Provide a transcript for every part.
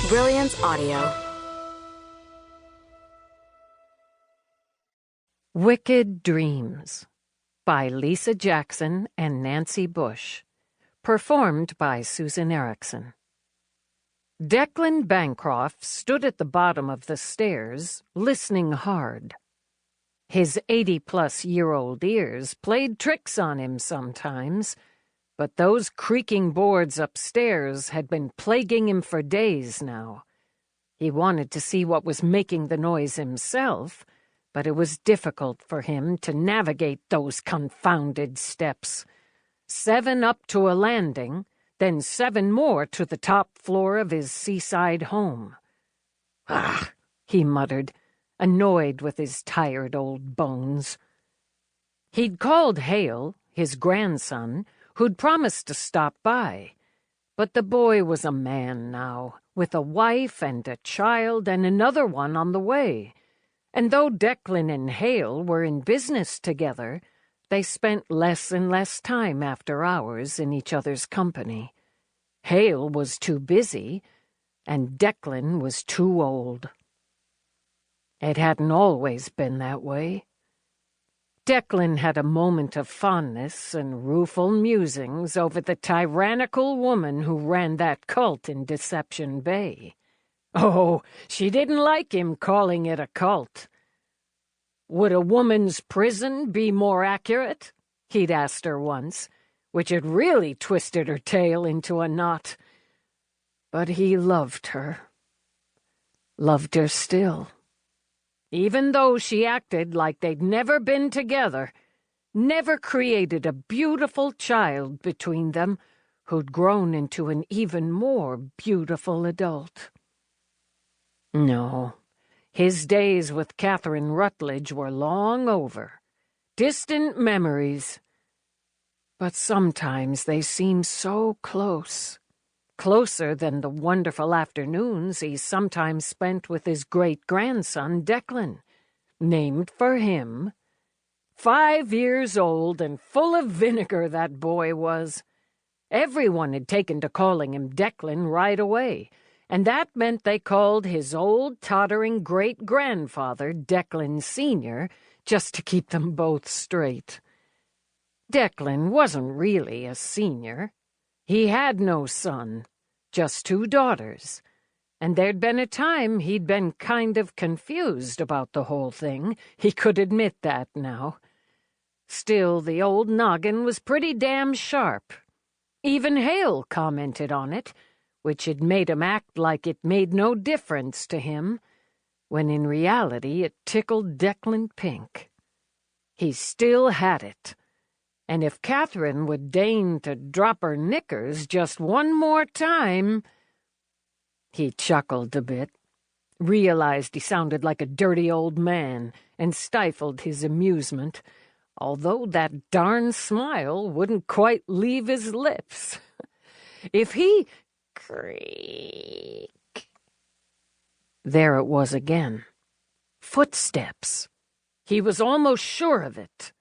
Brilliance Audio. Wicked Dreams by Lisa Jackson and Nancy Bush. Performed by Susan Erickson. Declan Bancroft stood at the bottom of the stairs, listening hard. His 80-plus-year-old ears played tricks on him sometimes, but those creaking boards upstairs had been plaguing him for days now. He wanted to see what was making the noise himself, but it was difficult for him to navigate those confounded steps. 7 up to a landing, then 7 more to the top floor of his seaside home. "Ah," he muttered, annoyed with his tired old bones. He'd called Hale, his grandson, who'd promised to stop by, but the boy was a man now, with a wife and a child and another one on the way. And though Declan and Hale were in business together, they spent less and less time after hours in each other's company. Hale was too busy, and Declan was too old. It hadn't always been that way. Declan had a moment of fondness and rueful musings over the tyrannical woman who ran that cult in Deception Bay. Oh, she didn't like him calling it a cult. "Would a woman's prison be more accurate?" he'd asked her once, which had really twisted her tail into a knot. But he loved her. Loved her still. Even though she acted like they'd never been together, never created a beautiful child between them who'd grown into an even more beautiful adult. No, his days with Catherine Rutledge were long over. Distant memories. But sometimes they seem so close. Closer than the wonderful afternoons he sometimes spent with his great-grandson, Declan, named for him. 5 years old and full of vinegar that boy was. Everyone had taken to calling him Declan right away, and that meant they called his old, tottering great-grandfather Declan Sr., just to keep them both straight. Declan wasn't really a senior. He had no son, just 2 daughters, and there'd been a time he'd been kind of confused about the whole thing. He could admit that now. Still, the old noggin was pretty damn sharp. Even Hale commented on it, which had made him act like it made no difference to him, when in reality it tickled Declan pink. He still had it. And if Catherine would deign to drop her knickers just one more time— He chuckled a bit, realized he sounded like a dirty old man, and stifled his amusement, although that darn smile wouldn't quite leave his lips. If he— Creak. There it was again. Footsteps. He was almost sure of it.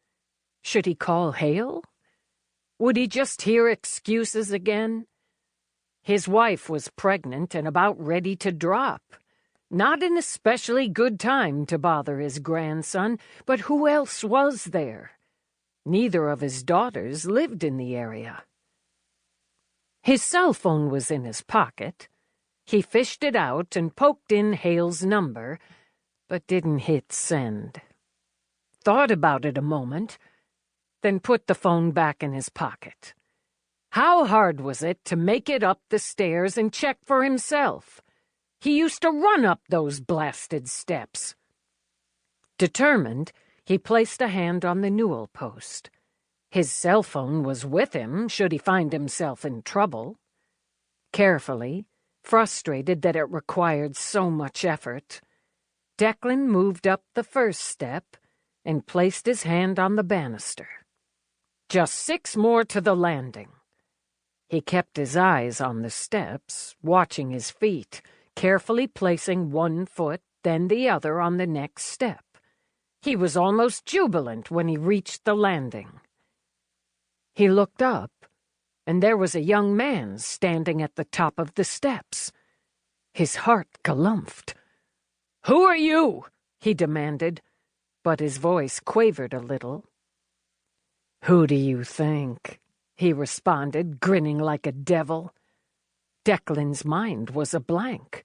Should he call Hale? Would he just hear excuses again? His wife was pregnant and about ready to drop. Not an especially good time to bother his grandson, but who else was there? Neither of his daughters lived in the area. His cell phone was in his pocket. He fished it out and poked in Hale's number, but didn't hit send. Thought about it a moment, then put the phone back in his pocket. How hard was it to make it up the stairs and check for himself? He used to run up those blasted steps. Determined, he placed a hand on the newel post. His cell phone was with him should he find himself in trouble. Carefully, frustrated that it required so much effort, Declan moved up the first step and placed his hand on the banister. Just 6 more to the landing. He kept his eyes on the steps, watching his feet, carefully placing one foot, then the other on the next step. He was almost jubilant when he reached the landing. He looked up, and there was a young man standing at the top of the steps. His heart galumphed. "Who are you?" he demanded, but his voice quavered a little. "Who do you think?" he responded, grinning like a devil. Declan's mind was a blank.